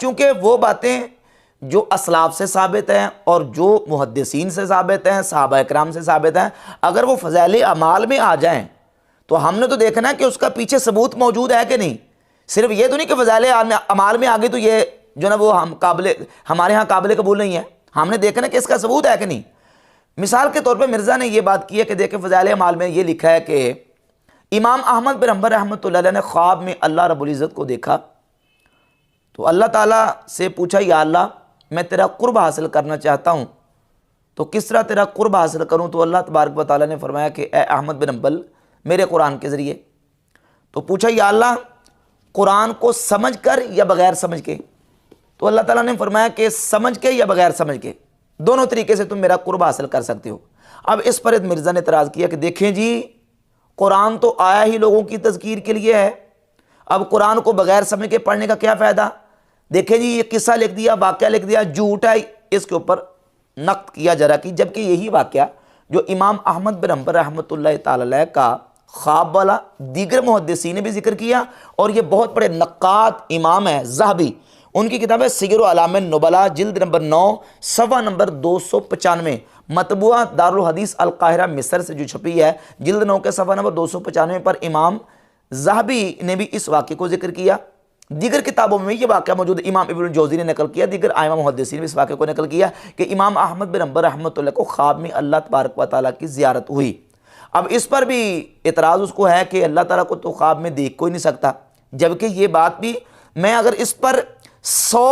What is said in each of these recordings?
چونکہ وہ باتیں جو اسلاف سے ثابت ہیں اور جو محدثین سے ثابت ہیں، صحابہ اکرام سے ثابت ہیں، اگر وہ فضائل اعمال میں آ جائیں تو ہم نے تو دیکھنا ہے کہ اس کا پیچھے ثبوت موجود ہے کہ نہیں۔ صرف یہ تو نہیں کہ فضائل اعمال میں آ گئی تو یہ جو نا وہ ہمارے ہاں قابل قبول نہیں ہے، ہم نے دیکھنا کہ اس کا ثبوت ہے کہ نہیں۔ مثال کے طور پہ مرزا نے یہ بات کی ہے کہ دیکھیں فضائل اعمال میں یہ لکھا ہے کہ امام احمد بن حنبل رحمۃ اللہ علیہ نے خواب میں اللہ رب العزت کو دیکھا تو اللہ تعالیٰ سے پوچھا یا اللہ میں تیرا قرب حاصل کرنا چاہتا ہوں تو کس طرح تیرا قرب حاصل کروں؟ تو اللہ تبارک و تعالیٰ نے فرمایا کہ اے احمد بن حنبل میرے قرآن کے ذریعے۔ تو پوچھا یا اللہ قرآن کو سمجھ کر یا بغیر سمجھ کے؟ تو اللہ تعالیٰ نے فرمایا کہ سمجھ کے یا بغیر سمجھ کے، دونوں طریقے سے تم میرا قرب حاصل کر سکتے ہو۔ اب اس پر مرزا نے اعتراض کیا کہ دیکھیں جی قرآن تو آیا ہی لوگوں کی تذکیر کے لیے ہے، اب قرآن کو بغیر سمجھ کے پڑھنے کا کیا فائدہ؟ دیکھیں جی یہ قصہ لکھ دیا، واقعہ لکھ دیا، جھوٹ ہے، اس کے اوپر نقد کیا جا رہا کہ جبکہ یہی واقعہ جو امام احمد بن حنبل رحمۃ اللہ تعالی علیہ کا خواب والا دیگر محدثین نے بھی ذکر کیا، اور یہ بہت بڑے نقاد امام ہیں ذہبی، ان کی کتاب ہے سیر اعلام النبلاء جلد نمبر 9 صفحہ نمبر 295، مطبوعہ دارالحدیث القاہرہ مصر سے جو چھپی ہے جلد 9 کے صفحہ نمبر 295 پر امام ذہبی نے بھی اس واقعے کو ذکر کیا۔ دیگر کتابوں میں یہ واقعہ موجود ہے، امام ابن الجوزی نے نقل کیا، دیگر ائمہ محدثین نے بھی اس واقعے کو نقل کیا کہ امام احمد بن حنبل رحمۃ اللہ کو خواب میں اللہ تبارک و تعالیٰ کی زیارت ہوئی۔ اب اس پر بھی اعتراض اس کو ہے کہ اللہ تعالیٰ کو تو خواب میں دیکھ کوئی نہیں سکتا، جبکہ یہ بات بھی میں اگر اس پر 100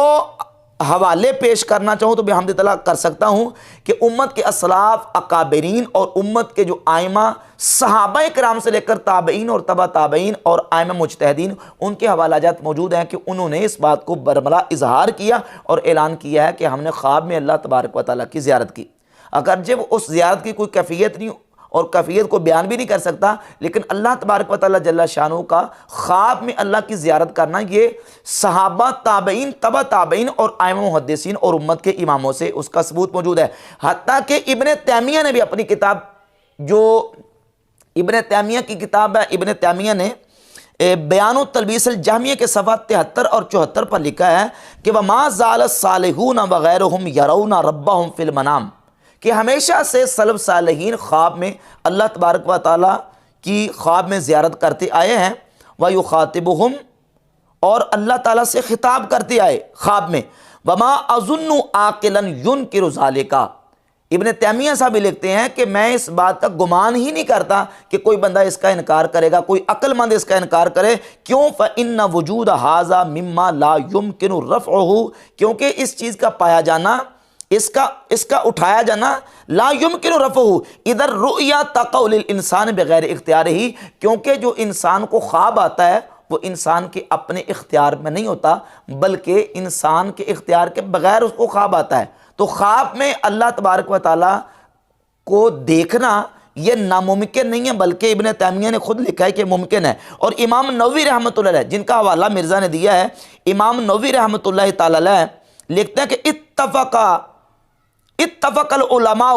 حوالے پیش کرنا چاہوں تو بحمد تعالیٰ کر سکتا ہوں کہ امت کے اسلاف اکابرین اور امت کے جو ائمہ صحابہ کرام سے لے کر تابعین اور تبع تابعین اور ائمہ مجتہدین ان کے حوالہ جات موجود ہیں کہ انہوں نے اس بات کو برملا اظہار کیا اور اعلان کیا ہے کہ ہم نے خواب میں اللہ تبارک و تعالیٰ کی زیارت کی۔ اگرچہ اس زیارت کی کوئی کیفیت نہیں اور کیفیت کو بیان بھی نہیں کر سکتا، لیکن اللہ تبارک و تعالیٰ جل شانہ کا خواب میں اللہ کی زیارت کرنا یہ صحابہ تابعین تبع تابعین اور ائمہ محدثین اور امت کے اماموں سے اس کا ثبوت موجود ہے۔ حتیٰ کہ ابن تیمیہ نے بھی اپنی کتاب جو ابن تیمیہ کی کتاب ہے، ابن تیمیہ نے بیان التلبیس الجہمیہ کے صفحہ 73 اور 74 پر لکھا ہے کہ وَمَا زَالَ الصَّالِحُونَ وَغَيْرُهُمْ يَرَوْنَ رَبَّهُمْ فِي الْمَنَامِ، کہ ہمیشہ سے سلف صالحین خواب میں اللہ تبارک و تعالیٰ کی خواب میں زیارت کرتے آئے ہیں، وَيُخَاطِبُهُمْ، اور اللہ تعالیٰ سے خطاب کرتے آئے خواب میں، وَمَا أَظُنُّ عَاقِلًا يُنْكِرُ ذَلِكَ۔ ابن تیمیہ صاحب بھی لکھتے ہیں کہ میں اس بات کا گمان ہی نہیں کرتا کہ کوئی بندہ اس کا انکار کرے گا، کوئی عقل مند اس کا انکار کرے۔ کیوں؟ فَإِنَّ وُجُودَ هَذَا مِمَّا لَا يُمْكِنُ رَفْعُهُ، کیونکہ اس چیز کا پایا جانا، اس کا اٹھایا جانا، لا یمکن رفعہ ادھر رؤیا تقع للانسان بغیر اختیار ہی، کیونکہ جو انسان کو خواب آتا ہے وہ انسان کے اپنے اختیار میں نہیں ہوتا بلکہ انسان کے اختیار کے بغیر اس کو خواب آتا ہے۔ تو خواب میں اللہ تبارک و تعالیٰ کو دیکھنا یہ ناممکن نہیں ہے، بلکہ ابن تیمیہ نے خود لکھا ہے کہ ممکن ہے۔ اور امام نووی رحمۃ اللہ علیہ جن کا حوالہ مرزا نے دیا ہے، امام نووی رحمۃ اللہ تعالی علیہ لکھتے ہیں کہ اتفق العلماء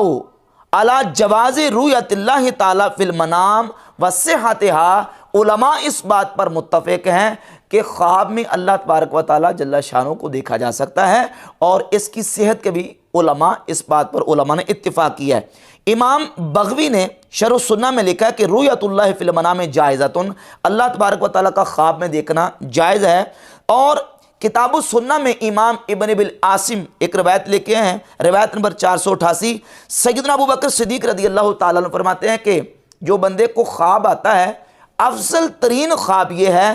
علی جواز رؤیت اللہ تعالی فی المنام وصحتها، علماء اس بات پر متفق ہیں کہ خواب میں اللہ تبارک و تعالی جل شانہ کو دیکھا جا سکتا ہے، اور اس کی صحت کے بھی علماء اس بات پر علماء نے اتفاق کیا ہے۔ امام بغوی نے شرح السنہ میں لکھا ہے کہ رؤیت اللہ فی المنام جائزۃ، اللہ تبارک و تعالی کا خواب میں دیکھنا جائز ہے۔ اور کتاب السنہ میں امام ابن ابی العاصم ایک روایت لکھے ہیں، روایت نمبر 488، سیدنا ابو بکر صدیق رضی اللہ تعالیٰ عنہ فرماتے ہیں کہ جو بندے کو خواب آتا ہے افضل ترین خواب یہ ہے،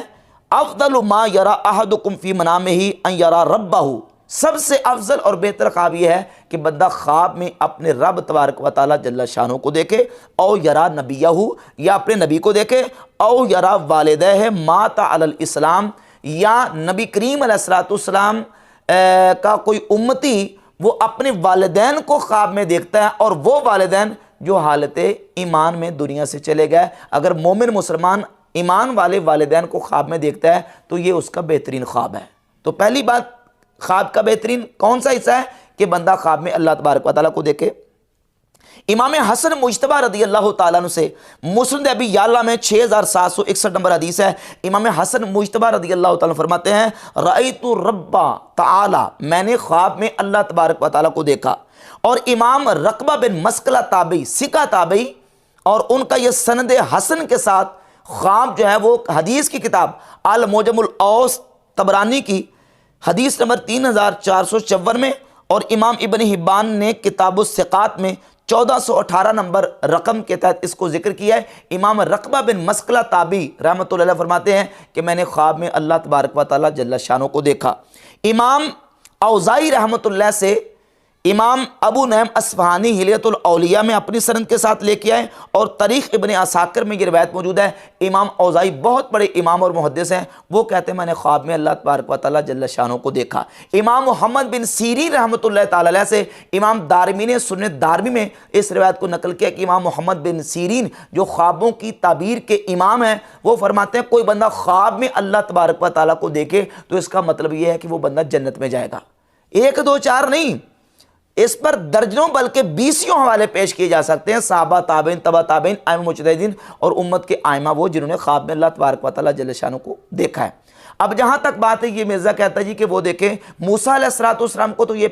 افضل ما یرا احدکم فی منامہ ان یرا ربہ، سب سے افضل اور بہتر خواب یہ ہے کہ بندہ خواب میں اپنے رب تبارک و تعالیٰ جل شانہ کو دیکھے، او یرا نبیہ، یا اپنے نبی کو دیکھے، او یرا والدہ مات علی الاسلام، یا نبی کریم علیہ السلام کا کوئی امتی وہ اپنے والدین کو خواب میں دیکھتا ہے، اور وہ والدین جو حالت ایمان میں دنیا سے چلے گئے۔ اگر مومن مسلمان ایمان والے والدین کو خواب میں دیکھتا ہے تو یہ اس کا بہترین خواب ہے۔ تو پہلی بات خواب کا بہترین کون سا حصہ ہے کہ بندہ خواب میں اللہ تبارک و تعالیٰ کو دیکھے۔ امام حسن مجتبی رضی اللہ تعالیٰ عنہ سے مسند ابی یعلا میں 6761 نمبر حدیث ہے، امام حسن مجتبی رضی اللہ تعالیٰ عنہ فرماتے ہیں رأیت رب تعالی، میں نے خواب میں اللہ تبارک و تعالیٰ کو دیکھا۔ اور امام رقبہ بن مسکلہ تابعی، ثقہ تابعی، اور ان کا یہ سند حسن کے ساتھ خواب جو ہے وہ حدیث کی کتاب المعجم الاوسط طبرانی کی حدیث نمبر 3454 میں، اور امام ابن حبان نے کتاب الثقات میں 1418 نمبر رقم کے تحت اس کو ذکر کیا ہے۔ امام رقبہ بن مسکلہ تابعی رحمۃ اللہ علیہ فرماتے ہیں کہ میں نے خواب میں اللہ تبارک و تعالیٰ جل شانہ کو دیکھا۔ امام اوزاعی رحمۃ اللہ سے امام ابو نعیم اصفہانی ہلیۃ الاولیاء میں اپنی سند کے ساتھ لے کے آئے، اور تاریخ ابن عساکر میں یہ روایت موجود ہے۔ امام اوزاعی بہت بڑے امام اور محدث ہیں، وہ کہتے ہیں میں نے خواب میں اللہ تبارک و تعالیٰ جل شانہ کو دیکھا۔ امام محمد بن سیرین رحمۃ اللہ تعالیٰ علیہ سے امام دارمی نے سنن دارمی میں اس روایت کو نقل کیا کہ امام محمد بن سیرین جو خوابوں کی تعبیر کے امام ہیں، وہ فرماتے ہیں کوئی بندہ خواب میں اللہ تبارک و تعالیٰ کو دیکھے تو اس کا مطلب یہ ہے کہ وہ بندہ جنت میں جائے گا۔ ایک دو چار نہیں، اس پر درجنوں بلکہ 20 حوالے پیش کیے جا سکتے ہیں، صحابہ، تابعین، تبع تابعین، ائمہ مجتہدین اور امت کے ائمہ، وہ جنہوں نے خواب میں اللہ تبارک و تعالیٰ جل شانہ کو دیکھا ہے۔ اب جہاں تک بات ہے، یہ مرزا کہتا ہے جی کہ وہ دیکھیں موسیٰ علیہ السلام کو تو یہ